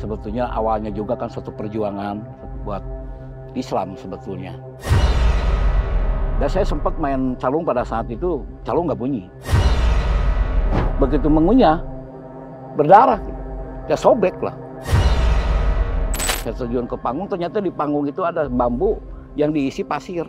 sebetulnya awalnya juga kan suatu perjuangan buat Islam sebetulnya. Dan saya sempat main calung pada saat itu, calung nggak bunyi. Begitu mengunyah, berdarah, ya sobek lah. Saya terjun ke panggung, ternyata di panggung itu ada bambu yang diisi pasir.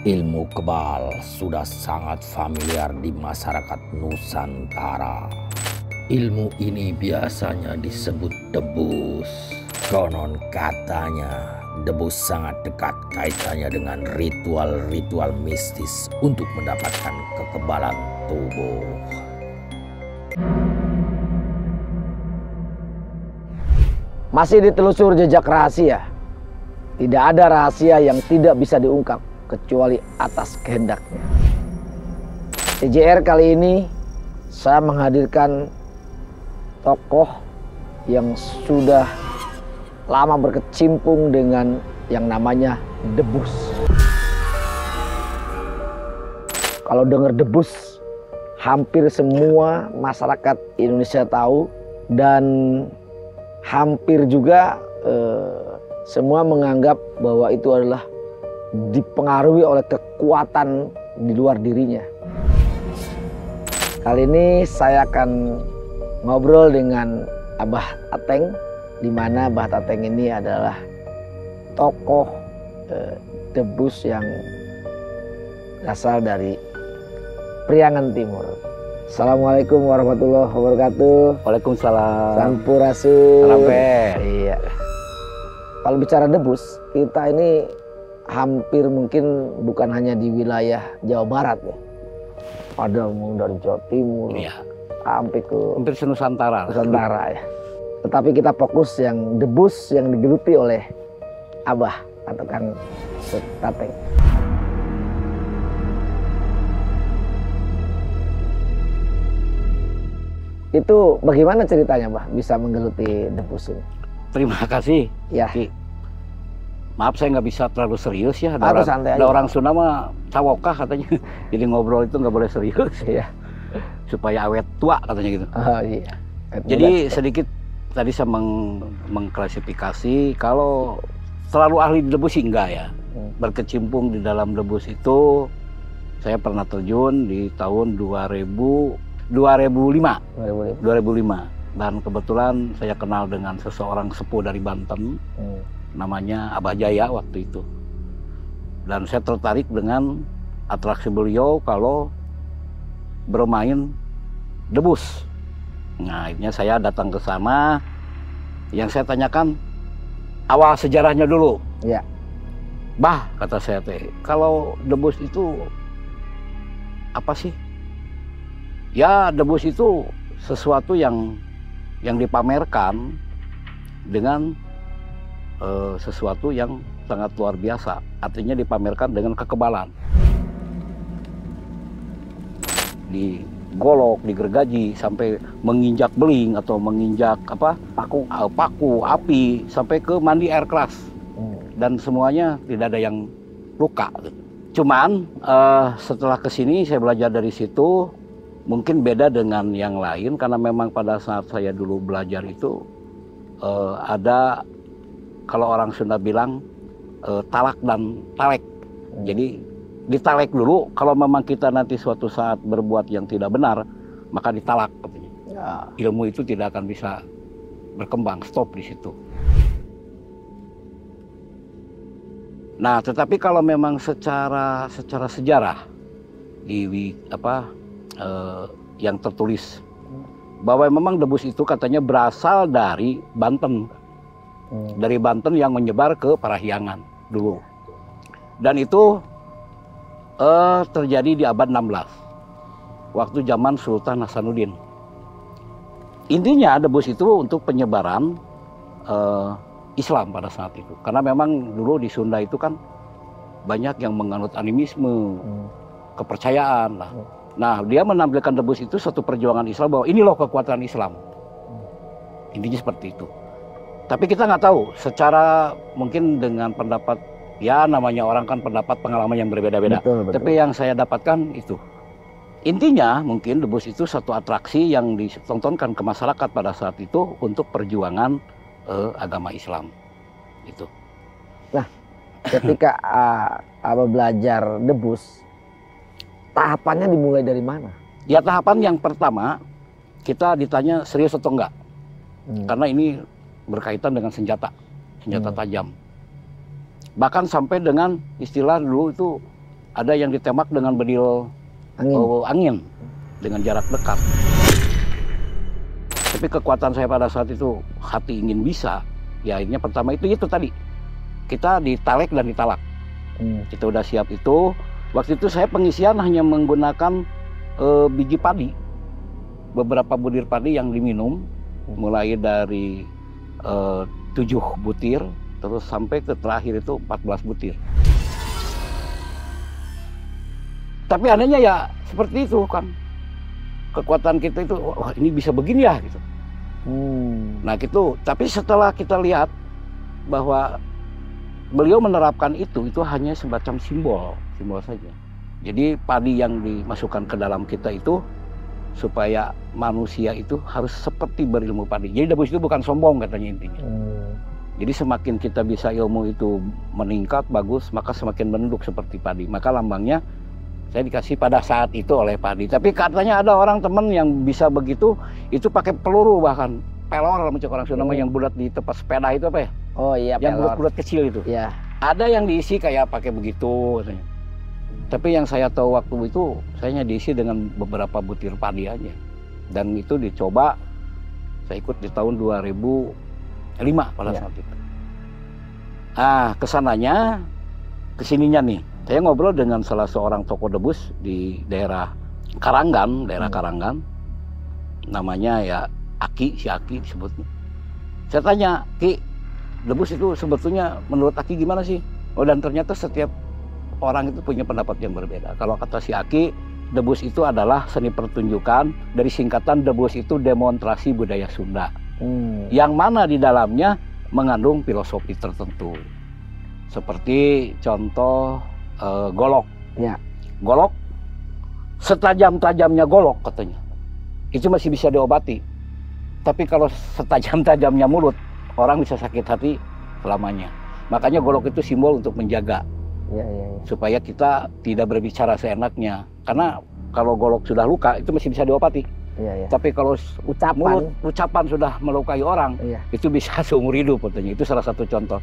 Ilmu kebal sudah sangat familiar di masyarakat Nusantara. Ilmu ini biasanya disebut debus. Konon katanya debus sangat dekat kaitannya dengan ritual-ritual mistis untuk mendapatkan kekebalan tubuh. Masih ditelusur jejak rahasia. Tidak ada rahasia yang tidak bisa diungkap kecuali atas kehendaknya. TJR kali ini saya menghadirkan tokoh yang sudah lama berkecimpung dengan yang namanya debus. Kalau dengar debus, hampir semua masyarakat Indonesia tahu, dan hampir juga semua menganggap bahwa itu adalah dipengaruhi oleh kekuatan di luar dirinya. Kali ini saya akan ngobrol dengan Abah Ateng, di mana Abah Ateng ini adalah tokoh debus yang berasal dari Priangan Timur. Assalamualaikum warahmatullahi wabarakatuh. Waalaikumsalam. Sampurasun. Salam. Iya. Kalau bicara debus, kita ini hampir mungkin bukan hanya di wilayah Jawa Barat ya. Ada dari Jawa Timur, Iya. sampai ke Hampir senusantara. Nusantara ya. Tetapi kita fokus yang debus yang digeluti oleh Abah atau Kang Tateng. Itu bagaimana ceritanya, Bah, bisa menggeluti debus ini? Terima kasih. Ya. Ki. Maaf saya nggak bisa terlalu serius ya. Atau santai aja. Ada orang Sunda mah cawokah katanya. Jadi ngobrol itu nggak boleh serius. Iya. Supaya awet tua katanya gitu. Oh iya. Jadi sedikit tadi saya mengklasifikasi kalau terlalu ahli di debus sih enggak ya. Berkecimpung di dalam debus itu saya pernah terjun di tahun 2005. Dan kebetulan saya kenal dengan seseorang sepuh dari Banten. Namanya Abah Jaya waktu itu, dan saya tertarik dengan atraksi beliau kalau bermain debus. Nah, akhirnya saya datang ke sana. Yang saya tanyakan awal sejarahnya dulu. Ya. Bah, kata saya teh, kalau debus itu apa sih? Ya, debus itu sesuatu yang dipamerkan dengan sesuatu yang sangat luar biasa, artinya dipamerkan dengan kekebalan, digolok, digergaji sampai menginjak beling atau menginjak paku api sampai ke mandi air keras, dan semuanya tidak ada yang luka. Cuman setelah kesini saya belajar dari situ, mungkin beda dengan yang lain karena memang pada saat saya dulu belajar itu ada, kalau orang Sunda bilang talak dan talek. Jadi ditalek dulu, kalau memang kita nanti suatu saat berbuat yang tidak benar, maka ditalak katanya. Ya. Ilmu itu tidak akan bisa berkembang, stop di situ. Nah, tetapi kalau memang secara sejarah yang tertulis bahwa memang debus itu katanya berasal dari Banten. Dari Banten yang menyebar ke Parahyangan dulu. Dan itu terjadi di abad 16. Waktu zaman Sultan Hasanuddin. Intinya debus itu untuk penyebaran Islam pada saat itu. Karena memang dulu di Sunda itu kan banyak yang menganut animisme, kepercayaan lah. Nah, dia menampilkan debus itu satu perjuangan Islam bahwa ini loh kekuatan Islam. Intinya seperti itu. Tapi kita nggak tahu secara mungkin dengan pendapat, ya namanya orang kan pendapat pengalaman yang berbeda-beda. Tapi yang saya dapatkan itu. Intinya mungkin debus itu satu atraksi yang ditontonkan ke masyarakat pada saat itu untuk perjuangan agama Islam. Itu. Nah, ketika Abah belajar debus, tahapannya dimulai dari mana? Ya tahapan yang pertama kita ditanya serius atau enggak. Karena ini berkaitan dengan senjata tajam. Bahkan sampai dengan istilah dulu itu ada yang ditembak dengan bedil angin dengan jarak dekat. Tapi kekuatan saya pada saat itu hati ingin bisa. Ya akhirnya pertama itu tadi kita ditalek dan ditalak. Kita udah siap itu. Waktu itu saya pengisian hanya menggunakan biji padi, beberapa butir padi yang diminum, mulai dari 7 butir terus sampai ke terakhir itu 14 butir. Tapi anehnya ya seperti itu kan, kekuatan kita itu wah ini bisa begini ya gitu. Nah gitu. Tapi setelah kita lihat bahwa beliau menerapkan itu hanya semacam simbol saja. Jadi padi yang dimasukkan ke dalam kita itu supaya manusia itu harus seperti berilmu padi. Jadi debus itu bukan sombong katanya intinya. Jadi semakin kita bisa ilmu itu meningkat bagus, maka semakin menunduk seperti padi. Maka lambangnya saya dikasih pada saat itu oleh padi. Tapi katanya ada orang teman yang bisa begitu, itu pakai peluru bahkan pelor macam orang Sunda yang bulat di tempat sepeda itu apa ya? Oh iya, yang bulat-bulat kecil itu. Iya. Ada yang diisi kayak pakai begitu katanya. Tapi yang saya tahu waktu itu, saya hanya diisi dengan beberapa butir padi aja. Dan itu dicoba, saya ikut di tahun 2005 pada saat itu. Nah, kesananya, kesininya nih. Saya ngobrol dengan salah seorang tokoh debus di daerah Karanggan, Karanggan. Namanya ya si Aki disebutnya. Saya tanya, Ki, debus itu sebetulnya menurut Aki gimana sih? Oh, dan ternyata setiap orang itu punya pendapat yang berbeda. Kalau kata si Aki, debus itu adalah seni pertunjukan, dari singkatan debus itu demonstrasi budaya Sunda. Yang mana di dalamnya mengandung filosofi tertentu. Seperti contoh golok. Ya. Golok, setajam-tajamnya golok katanya, itu masih bisa diobati. Tapi kalau setajam-tajamnya mulut, orang bisa sakit hati selamanya. Makanya golok itu simbol untuk menjaga. Supaya kita tidak berbicara seenaknya. Karena kalau golok sudah luka itu masih bisa diobati. Tapi kalau ucapan sudah melukai orang, itu bisa seumur hidup katanya. Itu salah satu contoh.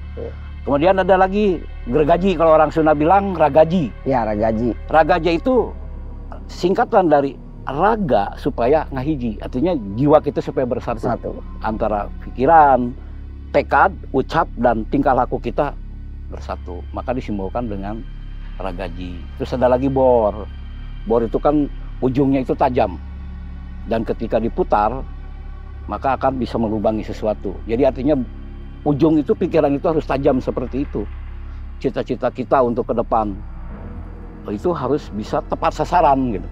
Kemudian ada lagi gergaji, kalau orang Sunda bilang ragaji. Ya, ragaji. Ragaji itu singkatan dari raga supaya ngahiji. Artinya jiwa kita supaya bersatu. Antara pikiran, tekad, ucap, dan tingkah laku kita bersatu. Maka disimbolkan dengan ragaji. Terus ada lagi bor. Bor itu kan ujungnya itu tajam. Dan ketika diputar, maka akan bisa melubangi sesuatu. Jadi artinya ujung itu, pikiran itu harus tajam seperti itu. Cita-cita kita untuk ke depan itu harus bisa tepat sasaran gitu.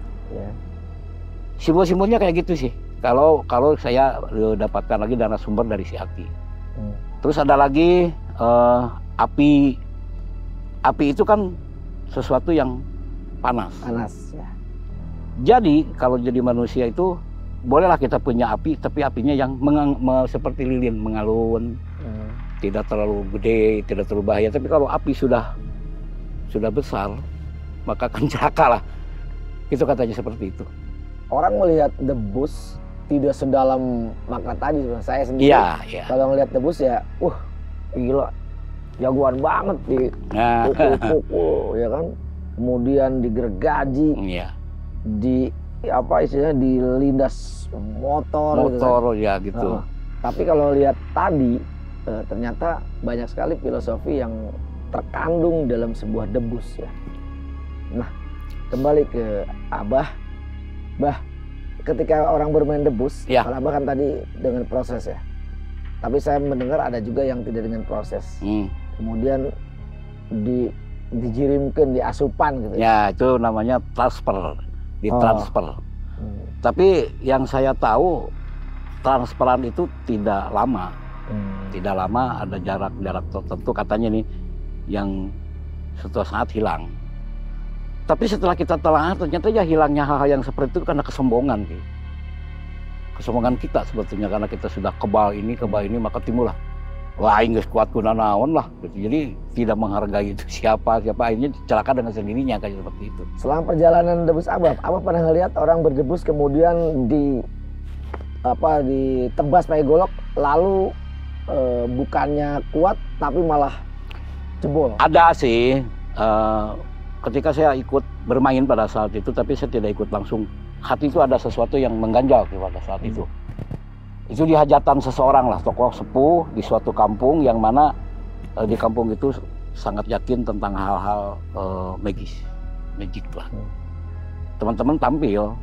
Simbol-simbolnya kayak gitu sih. Kalau saya dapatkan lagi narasumber dari si Aki. Terus ada lagi api. Api itu kan sesuatu yang panas. Ya. Jadi kalau jadi manusia itu bolehlah kita punya api, tapi apinya yang seperti lilin, mengalun. Tidak terlalu gede, tidak terlalu bahaya. Tapi kalau api sudah besar, maka akan celaka lah. Itu katanya seperti itu. Orang melihat debus tidak sedalam makna tadi. Saya sendiri kalau ngelihat debus ya, gila, jagoan banget di pukul-pukul, ya kan. Kemudian digergaji, di apa istilahnya, dilindas motor gitu kan. Ya gitu. Tapi kalau lihat tadi, ternyata banyak sekali filosofi yang terkandung dalam sebuah debus ya. Nah, kembali ke Abah. Bah, ketika orang bermain debus, kalau Abah kan tadi dengan proses ya. Tapi saya mendengar ada juga yang tidak dengan proses. Kemudian dikirimkan, diasupan gitu. Ya, itu namanya transfer, ditransfer. Tapi yang saya tahu transferan itu tidak lama. Tidak lama, ada jarak tertentu katanya nih yang suatu saat hilang. Tapi setelah kita telah ternyata ya hilangnya hal-hal yang seperti itu karena kesombongan gitu. Kesombongan kita sebetulnya karena kita sudah kebal ini maka timbullah wah Inggris kuat kuna naon lah gitu. Jadi tidak menghargai itu siapa akhirnya celaka dengan sendirinya kayak seperti itu. Selama perjalanan debus Abah pernah ngelihat orang berdebus kemudian ditebas pakai golok lalu bukannya kuat tapi malah jebol? Ada sih. Ketika saya ikut bermain pada saat itu, tapi saya tidak ikut langsung. Hati itu ada sesuatu yang mengganjal pada saat itu. Itu di hajatan seseorang lah, tokoh sepuh di suatu kampung yang mana di kampung itu sangat yakin tentang hal-hal magic lah. Teman-teman tampil,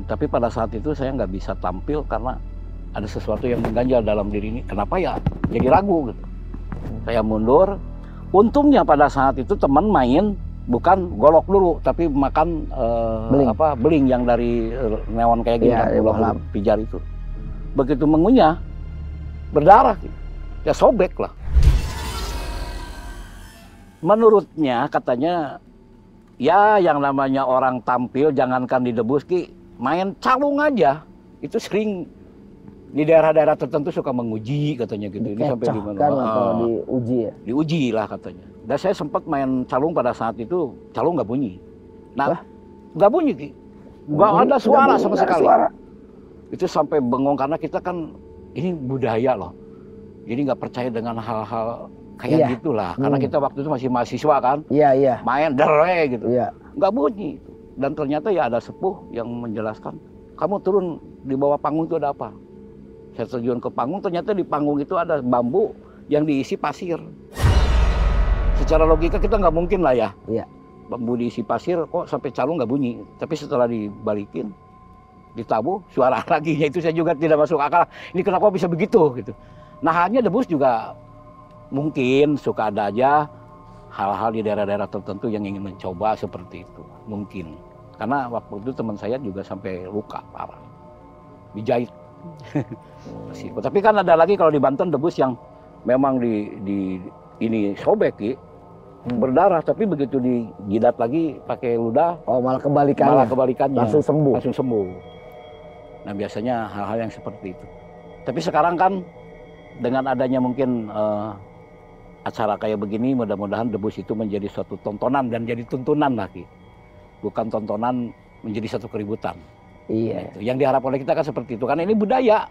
tapi pada saat itu saya nggak bisa tampil karena ada sesuatu yang mengganjal dalam diri ini. Kenapa ya? Jadi ragu gitu. Saya mundur. Untungnya pada saat itu teman main bukan golok dulu, tapi makan beling yang dari neon kayak gini, ya, pijar itu. Begitu mengunyah, berdarah, ya sobek lah. Menurutnya katanya, ya yang namanya orang tampil jangankan didebus ki, main calung aja itu sering di daerah-daerah tertentu suka menguji katanya gitu. Ini sampai di mana? Atau diuji ya? Diuji lah katanya. Dan saya sempat main calung pada saat itu, calung nggak bunyi. Nah, nggak bunyi, nggak ada suara sama sekali. Itu sampai bengong karena kita kan ini budaya loh. Jadi nggak percaya dengan hal-hal kayak gitulah. Karena kita waktu itu masih mahasiswa kan. Iya. Main dere gitu. Iya. Nggak bunyi. Dan ternyata ya ada sepuh yang menjelaskan, kamu turun di bawah panggung itu ada apa? Saya terjun ke panggung, ternyata di panggung itu ada bambu yang diisi pasir. Secara logika kita nggak mungkin lah ya. Iya. Bambu diisi pasir kok sampai calung nggak bunyi. Tapi setelah dibalikin, ditabuh, suara lagi. Itu saya juga tidak masuk akal. Ini kenapa bisa begitu gitu. Nah hanya debus juga mungkin suka ada aja hal-hal di daerah-daerah tertentu yang ingin mencoba seperti itu. Mungkin. Karena waktu itu teman saya juga sampai luka parah. Dijahit. Tapi kan ada lagi kalau di Banten debus yang memang di ini sobek berdarah, tapi begitu dijidat lagi pakai ludah, malah kebalikannya. Langsung sembuh. Nah biasanya hal-hal yang seperti itu. Tapi sekarang kan dengan adanya mungkin acara kayak begini, mudah-mudahan debus itu menjadi suatu tontonan dan jadi tuntunan lagi, bukan tontonan menjadi satu keributan. Iya. Gitu. Yang diharapkan oleh kita kan seperti itu, karena ini budaya.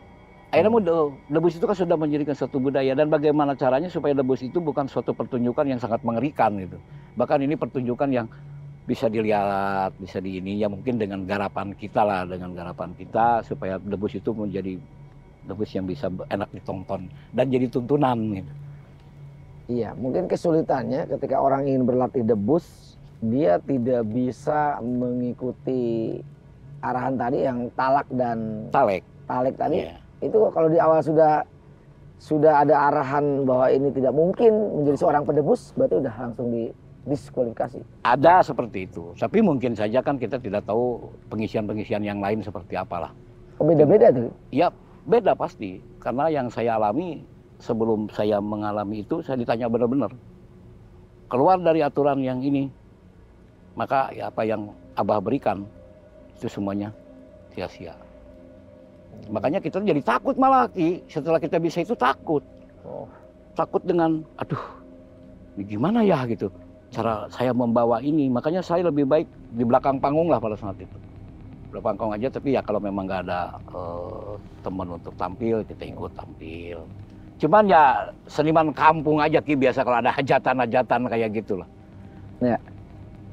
Akhirnya debus itu kan sudah menjadikan suatu budaya, dan bagaimana caranya supaya debus itu bukan suatu pertunjukan yang sangat mengerikan gitu. Bahkan ini pertunjukan yang bisa dilihat, bisa ya mungkin dengan garapan kita lah, supaya debus itu menjadi debus yang bisa enak ditonton dan jadi tuntunan gitu. Iya, mungkin kesulitannya ketika orang ingin berlatih debus, dia tidak bisa mengikuti arahan tadi yang talek tadi. Yeah. Itu kalau di awal sudah ada arahan bahwa ini tidak mungkin menjadi seorang pedebus, berarti udah langsung didiskualifikasi. Ada seperti itu, tapi mungkin saja kan kita tidak tahu pengisian-pengisian yang lain seperti apalah. Beda-beda tuh? Ya beda pasti, karena yang saya alami sebelum saya mengalami itu, saya ditanya benar-benar keluar dari aturan yang ini, maka ya apa yang Abah berikan itu semuanya sia-sia. Makanya kita jadi takut malah, setelah kita bisa itu takut. Takut dengan, aduh, ini gimana ya gitu, cara saya membawa ini. Makanya saya lebih baik di belakang panggung lah pada saat itu. Belakang panggung aja, tapi ya kalau memang nggak ada teman untuk tampil, kita ikut tampil. Cuman ya seniman kampung aja biasa kalau ada hajatan-hajatan kayak gitulah. Ya,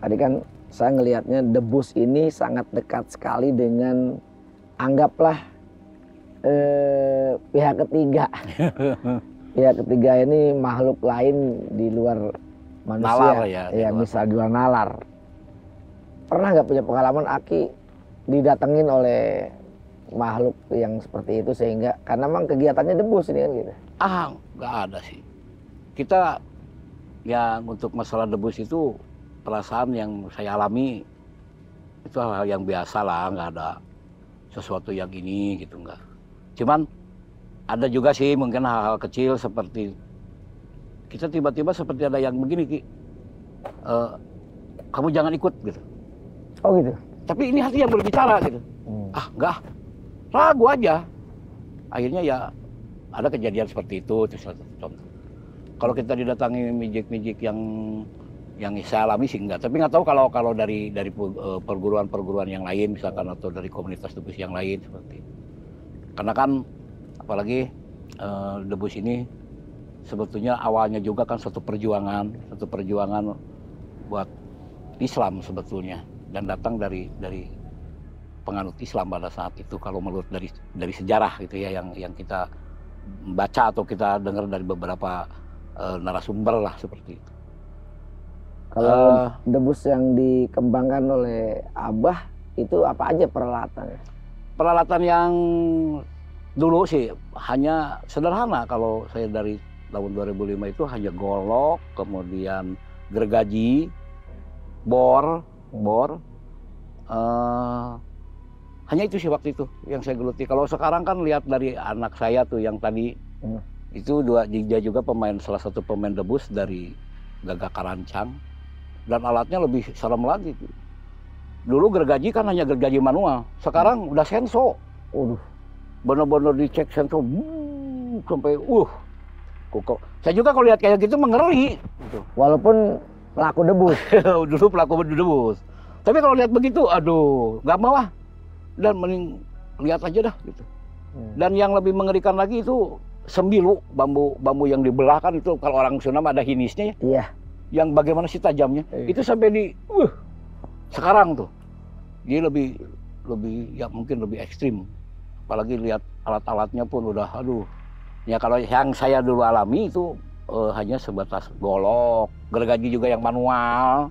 tadi kan saya ngelihatnya debus ini sangat dekat sekali dengan, anggaplah, pihak ketiga. Pihak ketiga ini makhluk lain di luar manusia. Nalar ya misal di luar nalar. Pernah nggak punya pengalaman Aki didatengin oleh makhluk yang seperti itu, sehingga karena memang kegiatannya debus ini kan gitu? Nggak ada sih. Kita yang untuk masalah debus itu perasaan yang saya alami itu hal yang biasa lah, nggak ada sesuatu yang ini gitu, nggak. Cuman ada juga sih mungkin hal-hal kecil seperti kita tiba-tiba seperti ada yang begini, Ki, kamu jangan ikut gitu. Oh gitu. Tapi ini hati yang berbicara gitu. Ah enggak, ragu aja. Akhirnya ya ada kejadian seperti itu contoh. Kalau kita didatangi mijik-mijik yang saya alami sih enggak. Tapi nggak tahu kalau dari perguruan-perguruan yang lain misalkan atau dari komunitas debus yang lain seperti itu. Karena kan apalagi debus ini sebetulnya awalnya juga kan satu perjuangan buat Islam sebetulnya, dan datang dari penganut Islam pada saat itu kalau menurut dari sejarah gitu ya yang kita baca atau kita dengar dari beberapa narasumber lah seperti itu. Kalau debus yang dikembangkan oleh Abah itu apa aja peralatannya? Peralatan yang dulu sih hanya sederhana. Kalau saya dari tahun 2005 itu hanya golok, kemudian gergaji, bor, hanya itu sih waktu itu yang saya geluti. Kalau sekarang kan lihat dari anak saya tuh yang tadi itu dia juga salah satu pemain debus dari Gagak Karancang, dan alatnya lebih serem lagi tuh. Dulu gergaji kan hanya gergaji manual, sekarang udah senso. Bener-bener dicek senso sampai kok. Saya juga kalau lihat kayak gitu mengeri gitu. Walaupun pelaku debus. Dulu pelaku debus. Tapi kalau lihat begitu, aduh, nggak mau ah. Dan mending lihat aja dah gitu. Dan yang lebih mengerikan lagi itu sembilu, bambu yang dibelah kan itu kalau orang Sunda ada hinisnya ya. Iya. Yang bagaimana sih tajamnya? Itu sampai di sekarang tuh. Dia lebih ya mungkin lebih ekstrim. Apalagi lihat alat-alatnya pun udah aduh. Ya kalau yang saya dulu alami itu hanya sebatas golok, gergaji juga yang manual,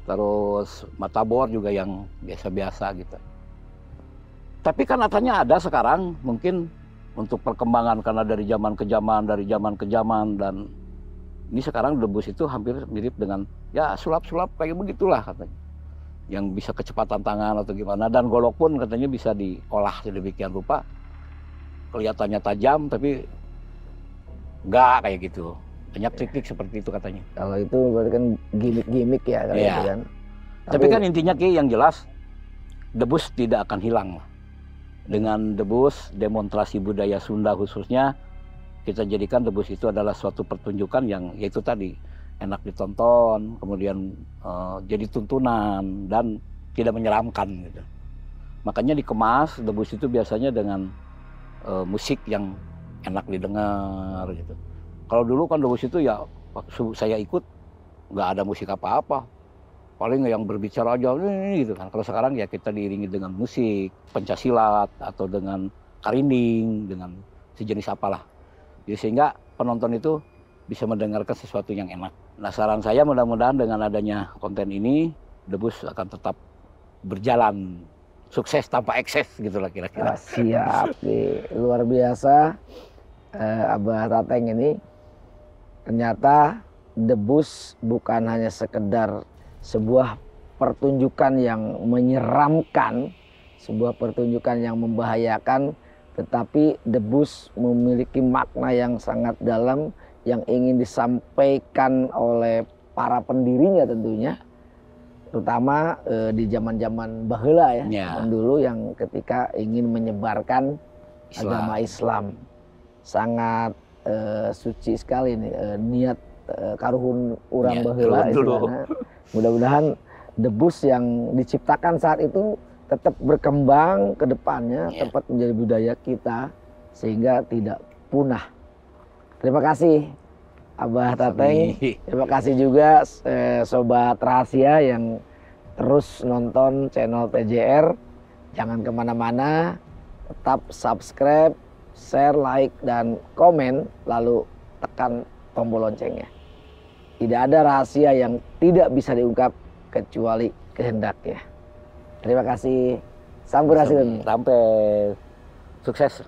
terus mata bor juga yang biasa-biasa gitu. Tapi kan katanya ada sekarang mungkin untuk perkembangan karena dari zaman ke zaman, dan ini sekarang debus itu hampir mirip dengan ya sulap-sulap kayak begitulah katanya. Yang bisa kecepatan tangan atau gimana, dan golok pun katanya bisa diolah sedemikian rupa. Kelihatannya tajam tapi enggak kayak gitu. Banyak trik-trik seperti itu katanya. Kalau itu berarti kan gimmick ya kalau itu kan. Tapi kan intinya Ki yang jelas debus tidak akan hilang. Dengan debus, demonstrasi budaya Sunda khususnya, kita jadikan debus itu adalah suatu pertunjukan yang yaitu tadi enak ditonton, kemudian jadi tuntunan dan tidak menyeramkan gitu. Makanya dikemas debus itu biasanya dengan musik yang enak didengar gitu. Kalau dulu kan debus itu ya waktu saya ikut nggak ada musik apa-apa, paling yang berbicara aja gitu kan. Kalau sekarang ya kita diiringi dengan musik pencaksilat atau dengan karinding, dengan sejenis apalah. Jadi sehingga penonton itu bisa mendengarkan sesuatu yang enak. Nah saran saya mudah-mudahan dengan adanya konten ini debus akan tetap berjalan sukses tanpa ekses gitulah kira-kira. Siap nih, luar biasa. Abah Tateng ini ternyata debus bukan hanya sekedar sebuah pertunjukan yang menyeramkan, sebuah pertunjukan yang membahayakan, tetapi debus memiliki makna yang sangat dalam yang ingin disampaikan oleh para pendirinya tentunya, terutama di zaman-zaman baheula ya, dulu yang ketika ingin menyebarkan agama Islam. Sangat suci sekali nih niat karuhun urang baheula istilahnya. Mudah-mudahan debus yang diciptakan saat itu tetap berkembang ke depannya, tepat menjadi budaya kita sehingga tidak punah. Terima kasih Abah Tateng. Terima kasih juga Sobat Rahasia yang terus nonton channel TJR. Jangan kemana-mana, tetap subscribe, share, like, dan komen, lalu tekan tombol loncengnya. Tidak ada rahasia yang tidak bisa diungkap kecuali kehendaknya. Terima kasih. Sampurasun. Sampai sukses.